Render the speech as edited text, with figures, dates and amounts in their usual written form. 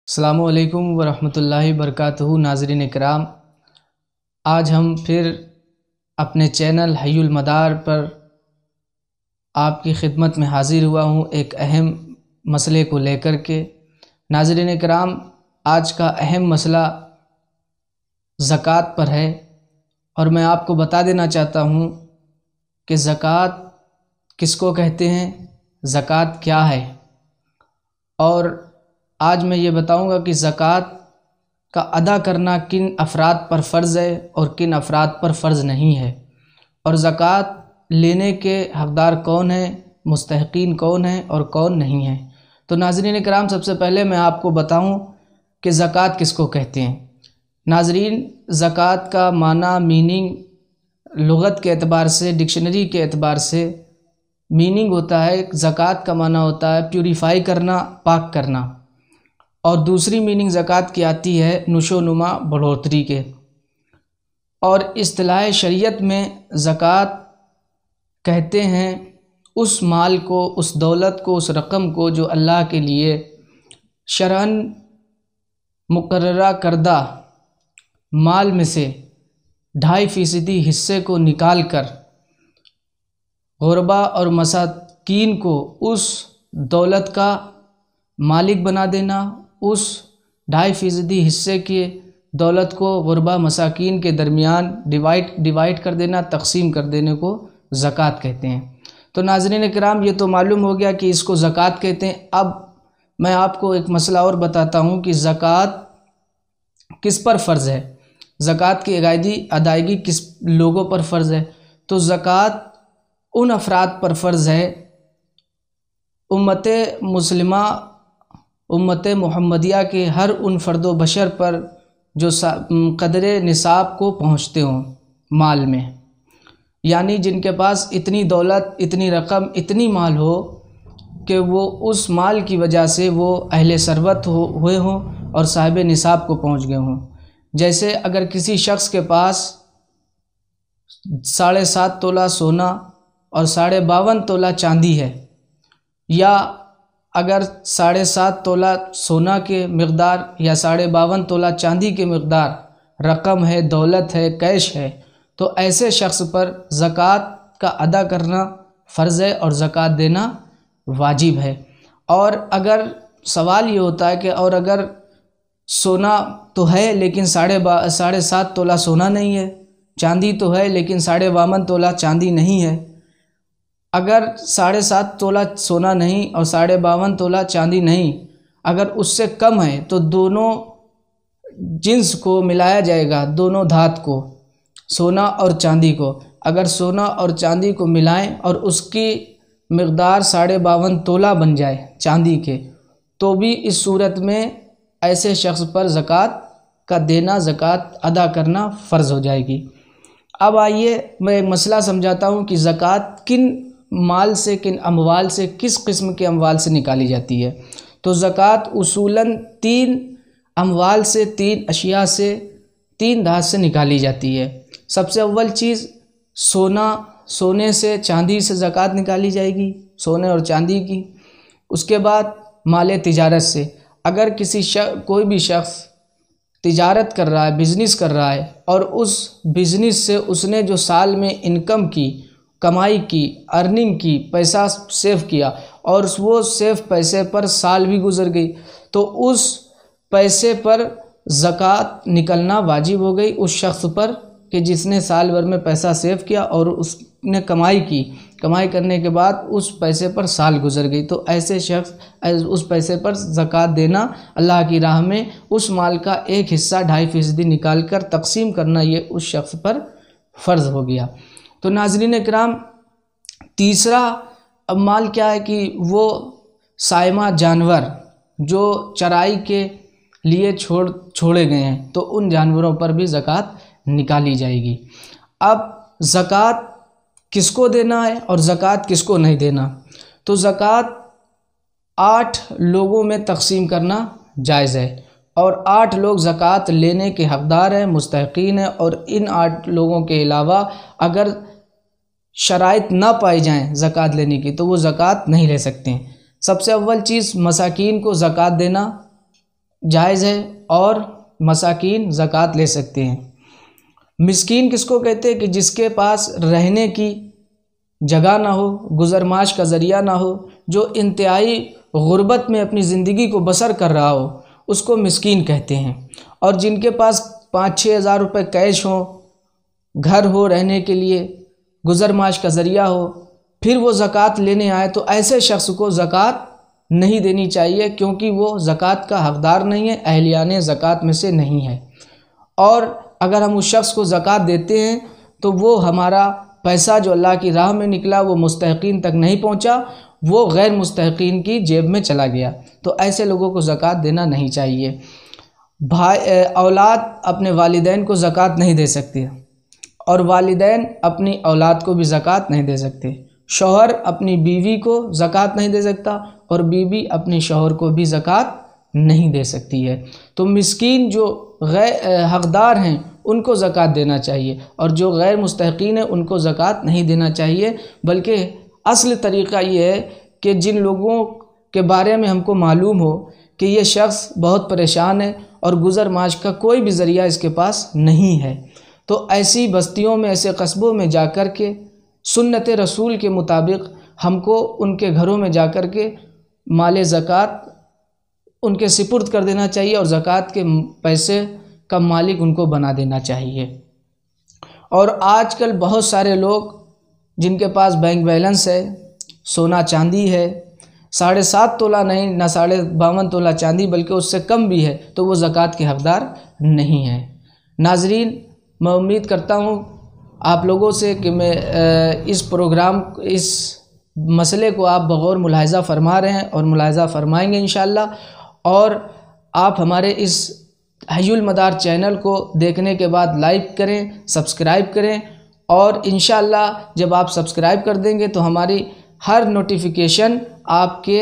अस्सलामुअलैकुम वरहमतुल्लाहि वबरकातुहू। नाज़रीन इकराम, आज हम फिर अपने चैनल हय्युल मदार पर आपकी खिदमत में हाज़िर हुआ हूँ एक अहम मसले को लेकर के। नाज़रीन इकराम, आज का अहम मसला ज़कात पर है और मैं आपको बता देना चाहता हूँ कि ज़कात किसको कहते हैं, ज़कात क्या है। और आज मैं ये बताऊंगा कि ज़कात का अदा करना किन अफराद पर फ़र्ज़ है और किन अफराद पर फ़र्ज़ नहीं है, और ज़कात लेने के हक़दार कौन है, मुस्तहिक़ीन कौन है और कौन नहीं है। तो नाज़रीन इकराम, सबसे पहले मैं आपको बताऊं कि ज़कात किसको कहते हैं। नाज़रीन, ज़कात का माना, मीनिंग लुग़त के एतबार से, डिक्शनरी के एतबार से मीनिंग होता है, ज़कात का माना होता है प्यूरीफाई करना, पाक करना। और दूसरी मीनिंग ज़कात की आती है नुशो-नुमा, बढ़ोतरी के। और इस्तिलाह शरीयत में ज़कात कहते हैं उस माल को, उस दौलत को, उस रकम को जो अल्लाह के लिए शरअन मुकर्ररा करदा माल में से 2.5% हिस्से को निकाल कर गुरबा और मसाकीन को उस दौलत का मालिक बना देना, उस 2.5% हिस्से के दौलत को गुरबा मसाकीन के दरमियान डिवाइड कर देना, तकसीम कर देने को ज़कात कहते हैं। तो नाज़रीन किराम, ये तो मालूम हो गया कि इसको ज़कात कहते हैं। अब मैं आपको एक मसला और बताता हूँ कि ज़कात किस पर फ़र्ज़ है, ज़कात की अदायगी किस लोगों पर फ़र्ज़ है। तो ज़कात उन अफराद पर फ़र्ज़ है, उम्मत मुस्लिमा, उम्मत मुहम्मदिया के हर उन फ़र्दो बशर पर जो क़दरे निसाब को पहुँचते हों माल में, यानी जिनके पास इतनी दौलत, इतनी रकम, इतनी माल हो कि वो उस माल की वजह से वो अहले सरवत हुए हों और साहिब निसाब को पहुँच गए हों। जैसे अगर किसी शख्स के पास 7.5 तोला सोना और 52.5 तोला चांदी है, या अगर 7.5 तोला सोना के मकदार या 52.5 तोला चांदी के मकदार रकम है, दौलत है, कैश है, तो ऐसे शख्स पर ज़कात का अदा करना फ़र्ज़ है और ज़कात देना वाजिब है। और अगर सवाल ये होता है कि और अगर सोना तो है लेकिन 7.5 तोला सोना नहीं है, चांदी तो है लेकिन 52 तोला चांदी नहीं है, अगर 7.5 तोला सोना नहीं और 52 तोला चांदी नहीं, अगर उससे कम है तो दोनों जिन्स को मिलाया जाएगा, दोनों धात को, सोना और चांदी को। अगर सोना और चांदी को मिलाएं और उसकी मकदार 52 तोला बन जाए चांदी के, तो भी इस सूरत में ऐसे शख्स पर ज़कात का देना, ज़कात अदा करना फ़र्ज़ हो जाएगी। अब आइए मैं एक मसला समझाता हूँ कि ज़कात किन माल से, किन अमवाल से, किस किस्म के अमवाल से निकाली जाती है। तो ज़कात उसूलन 3 अमवाल से, 3 अशिया से, 3 धात से निकाली जाती है। सबसे अव्वल चीज़ सोना, सोने से, चांदी से ज़कात निकाली जाएगी, सोने और चांदी की। उसके बाद माल तिजारत से, अगर कोई भी शख्स तिजारत कर रहा है, बिज़नेस कर रहा है, और उस बिज़नेस से उसने जो साल में इनकम की, कमाई की, अर्निंग की, पैसा सेव किया और वो सेव पैसे पर साल भी गुजर गई, तो उस पैसे पर ज़कात निकलना वाजिब हो गई उस शख्स पर कि जिसने साल भर में पैसा सेव किया और उसने कमाई की, कमाई करने के बाद उस पैसे पर साल गुजर गई, तो ऐसे शख्स उस पैसे पर ज़कात देना, अल्लाह की राह में उस माल का एक हिस्सा 2.5% निकाल कर तकसीम करना, ये उस शख्स पर फ़र्ज़ हो गया। तो नाज़रीन किराम, तीसरा माल क्या है कि वो साइमा जानवर जो चराई के लिए छोड़े गए हैं, तो उन जानवरों पर भी ज़कात निकाली जाएगी। अब ज़कात किसको देना है और ज़कात किसको नहीं देना, तो ज़कात 8 लोगों में तकसीम करना जायज़ है और 8 लोग ज़कात लेने के हक़दार हैं, मुस्तहिक़ीन हैं। और इन 8 लोगों के अलावा अगर शराइत ना पाई जाएं ज़कात लेने की, तो वो ज़कात नहीं ले सकते हैं। सबसे अव्वल चीज़ मसाकीन को ज़कात देना जायज़ है और मसाकीन ज़कात ले सकते हैं। मिस्कीन किसको कहते हैं कि जिसके पास रहने की जगह ना हो, गुज़र-माश का ज़रिया ना हो, जो इंतहाई गुर्बत में अपनी ज़िंदगी को बसर कर रहा हो, उसको मिस्कीन कहते हैं। और जिनके पास 5-6 हज़ार रुपये कैश हो, घर हो रहने के लिए, गुज़र-माश का ज़रिया हो, फिर वो ज़कात लेने आए तो ऐसे शख्स को ज़कात नहीं देनी चाहिए, क्योंकि वो ज़कात का हक़दार नहीं है, अहलियाने ज़कात में से नहीं है। और अगर हम उस शख्स को ज़कात देते हैं तो वो हमारा पैसा जो अल्लाह की राह में निकला वो मुस्तहिक़ीन तक नहीं पहुंचा, वो गैर मुस्तहिक़ीन की जेब में चला गया। तो ऐसे लोगों को ज़कात देना नहीं चाहिए। औलाद अपने वालिदैन को ज़कात नहीं दे सकती और वालिदैन अपनी औलाद को भी ज़कात नहीं दे सकते। शौहर अपनी बीवी को ज़कात नहीं दे सकता और बीवी अपने शौहर को भी ज़कात नहीं दे सकती है। तो मिस्कीन जो गैर हक़दार हैं उनको ज़कात देना चाहिए और जो गैर मुस्तहिक़ीन हैं उनको ज़कात नहीं देना चाहिए। बल्कि असल तरीक़ा ये है कि जिन लोगों के बारे में हमको मालूम हो कि ये शख्स बहुत परेशान है और गुज़र माश का कोई भी ज़रिया इसके पास नहीं है, तो ऐसी बस्तियों में, ऐसे कस्बों में जाकर के सुन्नत रसूल के मुताबिक हमको उनके घरों में जाकर के माल ज़कात उनके सिपुर्द कर देना चाहिए और ज़कात के पैसे का मालिक उनको बना देना चाहिए। और आजकल बहुत सारे लोग जिनके पास बैंक बैलेंस है, सोना चांदी है, 7.5 तोला नहीं ना 52 तोला चांदी बल्कि उससे कम भी है, तो वो ज़कात के हक़दार नहीं है। नाज़रीन, मैं उम्मीद करता हूँ आप लोगों से कि मैं इस मसले को आप बग़ौर मुलाहिज़ा फ़रमा रहे हैं और मुलाहिज़ा फ़रमाएँगे इंशाअल्लाह। और आप हमारे इस हय्युल मदार चैनल को देखने के बाद लाइक करें, सब्सक्राइब करें और इंशाअल्लाह जब आप सब्सक्राइब कर देंगे तो हमारी हर नोटिफिकेशन आपके